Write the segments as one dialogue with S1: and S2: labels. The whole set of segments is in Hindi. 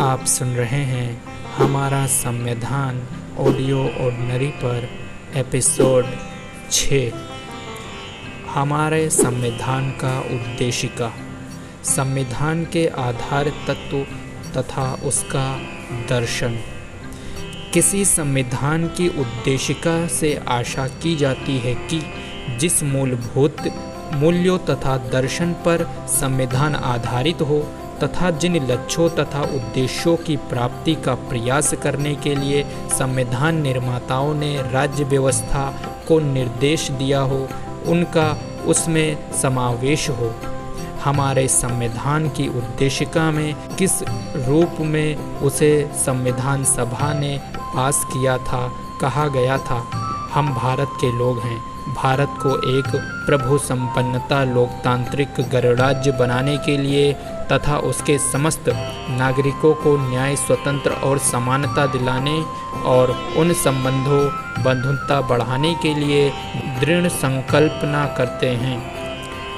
S1: आप सुन रहे हैं हमारा संविधान ऑडियो ऑर्डिनरी पर एपिसोड 6। हमारे संविधान का उद्देशिका। संविधान के आधार तत्व तथा उसका दर्शन। किसी संविधान की उद्देशिका से आशा की जाती है कि जिस मूलभूत मूल्यों तथा दर्शन पर संविधान आधारित हो तथा जिन लक्ष्यों तथा उद्देश्यों की प्राप्ति का प्रयास करने के लिए संविधान निर्माताओं ने राज्य व्यवस्था को निर्देश दिया हो, उनका उसमें समावेश हो। हमारे संविधान की उद्देशिका में किस रूप में उसे संविधान सभा ने पास किया था, कहा गया था। हम भारत के लोग हैं। भारत को एक प्रभु संपन्नता लोकतांत्रिक गणराज्य बनाने के लिए तथा उसके समस्त नागरिकों को न्याय, स्वतंत्र और समानता दिलाने और उन संबंधों बंधुता बढ़ाने के लिए दृढ़ संकल्पना करते हैं।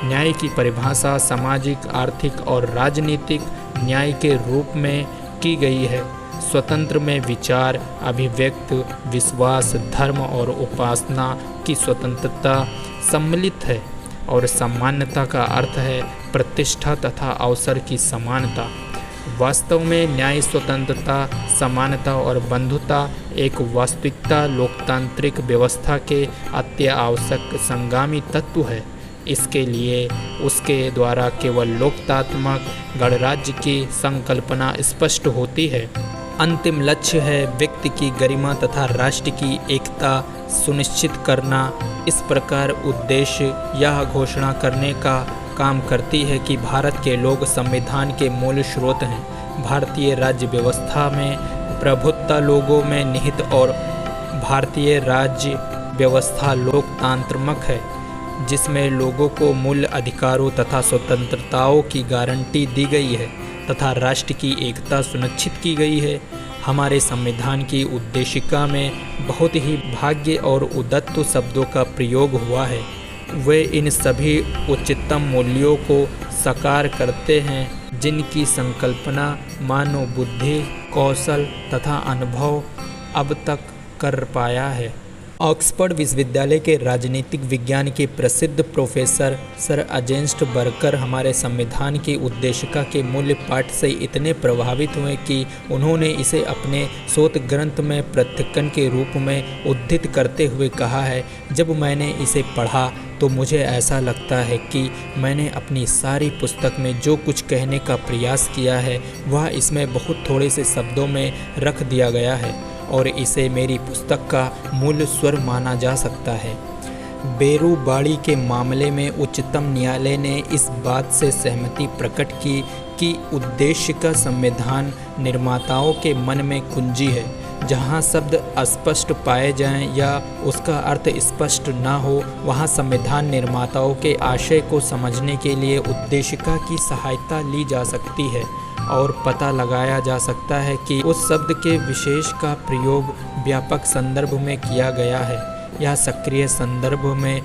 S1: न्याय की परिभाषा सामाजिक, आर्थिक और राजनीतिक न्याय के रूप में की गई है। स्वतंत्र में विचार, अभिव्यक्ति, विश्वास, धर्म और उपासना की स्वतंत्रता सम्मिलित है और समानता का अर्थ है प्रतिष्ठा तथा अवसर की समानता। वास्तव में न्याय, स्वतंत्रता, समानता और बंधुता एक वास्तविकता लोकतांत्रिक व्यवस्था के अत्यावश्यक संगामी तत्व है। इसके लिए उसके द्वारा केवल लोकतात्मक गणराज्य की संकल्पना स्पष्ट होती है। अंतिम लक्ष्य है व्यक्ति की गरिमा तथा राष्ट्र की एकता सुनिश्चित करना। इस प्रकार उद्देश्य यह घोषणा करने का काम करती है कि भारत के लोग संविधान के मूल स्रोत हैं। भारतीय राज्य व्यवस्था में प्रभुत्व लोगों में निहित और भारतीय राज्य व्यवस्था लोकतांत्रिक है, जिसमें लोगों को मूल अधिकारों तथा स्वतंत्रताओं की गारंटी दी गई है तथा राष्ट्र की एकता सुनिश्चित की गई है। हमारे संविधान की उद्देशिका में बहुत ही भाग्य और उदात्त शब्दों का प्रयोग हुआ है। वे इन सभी उच्चतम मूल्यों को साकार करते हैं जिनकी संकल्पना मानव बुद्धि, कौशल तथा अनुभव अब तक कर पाया है। ऑक्सफोर्ड विश्वविद्यालय के राजनीतिक विज्ञान के प्रसिद्ध प्रोफेसर सर अर्नेस्ट बर्कर हमारे संविधान की उद्देशिका के मूल पाठ से इतने प्रभावित हुए कि उन्होंने इसे अपने शोध ग्रंथ में प्रत्यक्ष के रूप में उद्धृत करते हुए कहा है, जब मैंने इसे पढ़ा तो मुझे ऐसा लगता है कि मैंने अपनी सारी पुस्तक में जो कुछ कहने का प्रयास किया है वह इसमें बहुत थोड़े से शब्दों में रख दिया गया है और इसे मेरी पुस्तक का मूल स्वर माना जा सकता है। बेरुबाड़ी के मामले में उच्चतम न्यायालय ने इस बात से सहमति प्रकट की कि उद्देश्य का संविधान निर्माताओं के मन में कुंजी है। जहाँ शब्द अस्पष्ट पाए जाएं या उसका अर्थ स्पष्ट न हो, वहाँ संविधान निर्माताओं के आशय को समझने के लिए उद्देशिका की सहायता ली जा सकती है और पता लगाया जा सकता है कि उस शब्द के विशेष का प्रयोग व्यापक संदर्भ में किया गया है या सक्रिय संदर्भ में।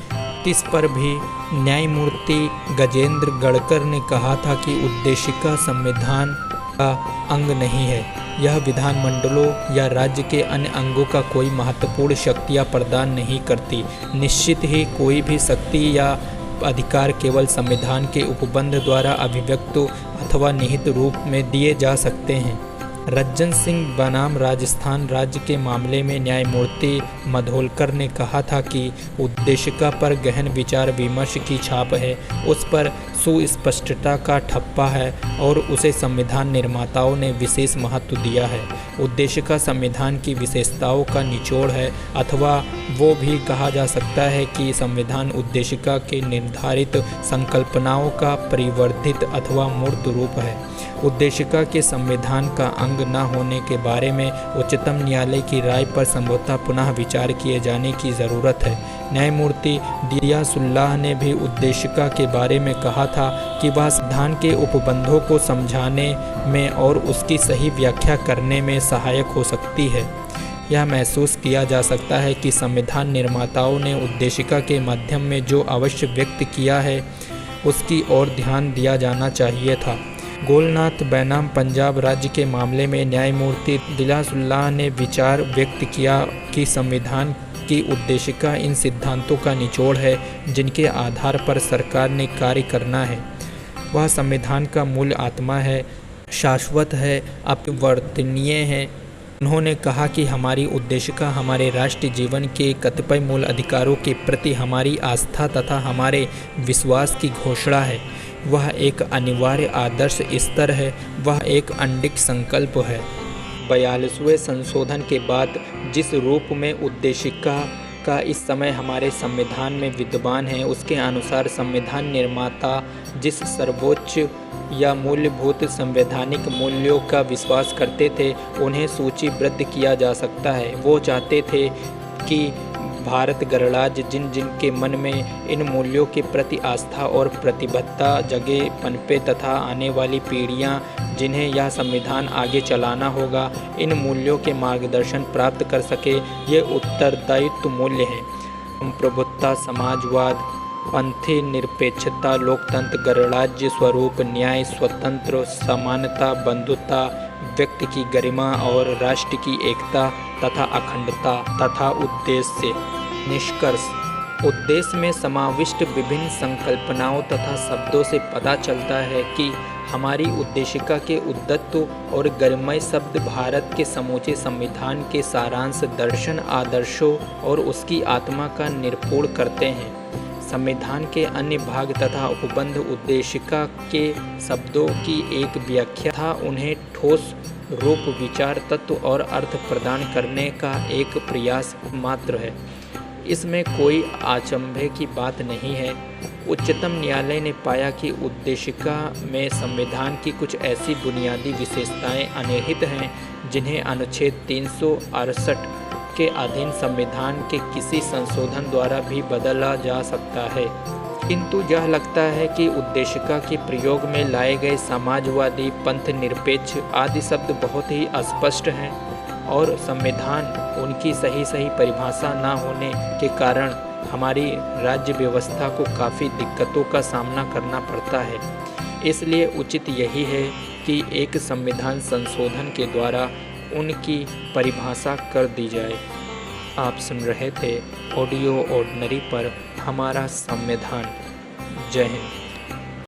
S1: इस पर भी न्यायमूर्ति गजेंद्र गढ़कर ने कहा था कि उद्देशिका संविधान का अंग नहीं है। यह विधानमंडलों या राज्य के अन्य अंगों का कोई महत्वपूर्ण शक्तियाँ प्रदान नहीं करती। निश्चित ही कोई भी शक्ति या अधिकार केवल संविधान के उपबंध द्वारा अभिव्यक्त अथवा निहित रूप में दिए जा सकते हैं। रंजन सिंह बनाम राजस्थान राज्य के मामले में न्यायमूर्ति मधोलकर ने कहा था कि उद्देशिका पर गहन विचार विमर्श की छाप है, उस पर सुस्पष्टता का ठप्पा है और उसे संविधान निर्माताओं ने विशेष महत्व दिया है। उद्देशिका संविधान की विशेषताओं का निचोड़ है, अथवा वो भी कहा जा सकता है कि संविधान उद्देशिका के निर्धारित संकल्पनाओं का परिवर्धित अथवा मूर्त रूप है। उद्देशिका के संविधान का अंग न होने के बारे में उच्चतम न्यायालय की राय पर संभवतः पुनः विचार किए जाने की ज़रूरत है। न्यायमूर्ति दियासुल्लाह ने भी उद्देशिका के बारे में कहा था कि वह संविधान के उपबंधों को समझाने में और उसकी सही व्याख्या करने में सहायक हो सकती है। यह महसूस किया जा सकता है कि संविधान निर्माताओं ने उद्देशिका के माध्यम में जो अवश्य व्यक्त किया है उसकी ओर ध्यान दिया जाना चाहिए था। गोलनाथ बनाम पंजाब राज्य के मामले में न्यायमूर्ति दिलासुल्लाह ने विचार व्यक्त किया कि संविधान की उद्देशिका इन सिद्धांतों का निचोड़ है जिनके आधार पर सरकार ने कार्य करना है। वह संविधान का मूल आत्मा है, शाश्वत है, अपरिवर्तनीय है। उन्होंने कहा कि हमारी उद्देशिका हमारे राष्ट्रीय जीवन के कतिपय मूल अधिकारों के प्रति हमारी आस्था तथा हमारे विश्वास की घोषणा है। वह एक अनिवार्य आदर्श स्तर है, वह एक अडिग संकल्प है। 42वें संशोधन के बाद जिस रूप में उद्देशिका का इस समय हमारे संविधान में विद्यमान है, उसके अनुसार संविधान निर्माता जिस सर्वोच्च या मूलभूत संवैधानिक मूल्यों का विश्वास करते थे उन्हें सूचीबद्ध किया जा सकता है। वो चाहते थे कि भारत गणराज्य जिन जिन के मन में इन मूल्यों के प्रति आस्था और प्रतिबद्धता जगे पनपे तथा आने वाली पीढ़ियां जिन्हें यह संविधान आगे चलाना होगा, इन मूल्यों के मार्गदर्शन प्राप्त कर सके। ये उत्तरदायित्व मूल्य हैं: प्रभुत्व, समाजवाद, पंथी निरपेक्षता, लोकतंत्र, गणराज्य स्वरूप, न्याय, स्वतंत्र, समानता, बंधुता, व्यक्ति की गरिमा और राष्ट्र की एकता तथा अखंडता तथा उद्देश्य। निष्कर्ष: उद्देश्य में समाविष्ट विभिन्न संकल्पनाओं तथा शब्दों से पता चलता है कि हमारी उद्देशिका के उद्यत्त और गरिमामय शब्द भारत के समूचे संविधान के सारांश, दर्शन, आदर्शों और उसकी आत्मा का निरूपण करते हैं। संविधान के अन्य भाग तथा उपबंध उद्देशिका के शब्दों की एक व्याख्या था, उन्हें ठोस रूप, विचार, तत्व और अर्थ प्रदान करने का एक प्रयास मात्र है। इसमें कोई अचंभे की बात नहीं है। उच्चतम न्यायालय ने पाया कि उद्देशिका में संविधान की कुछ ऐसी बुनियादी विशेषताएं अंतर्निहित हैं जिन्हें अनुच्छेद 368 के अधीन संविधान के किसी संशोधन द्वारा भी बदला जा सकता है। किंतु यह लगता है कि उद्देशिका के प्रयोग में लाए गए समाजवादी, पंथ निरपेक्ष आदि शब्द बहुत ही अस्पष्ट हैं और संविधान उनकी सही परिभाषा न होने के कारण हमारी राज्य व्यवस्था को काफ़ी दिक्कतों का सामना करना पड़ता है। इसलिए उचित यही है कि एक संविधान संशोधन के द्वारा उनकी परिभाषा कर दी जाए। आप सुन रहे थे ऑडियो ऑर्डिनरी पर हमारा संविधान। जय हिंद।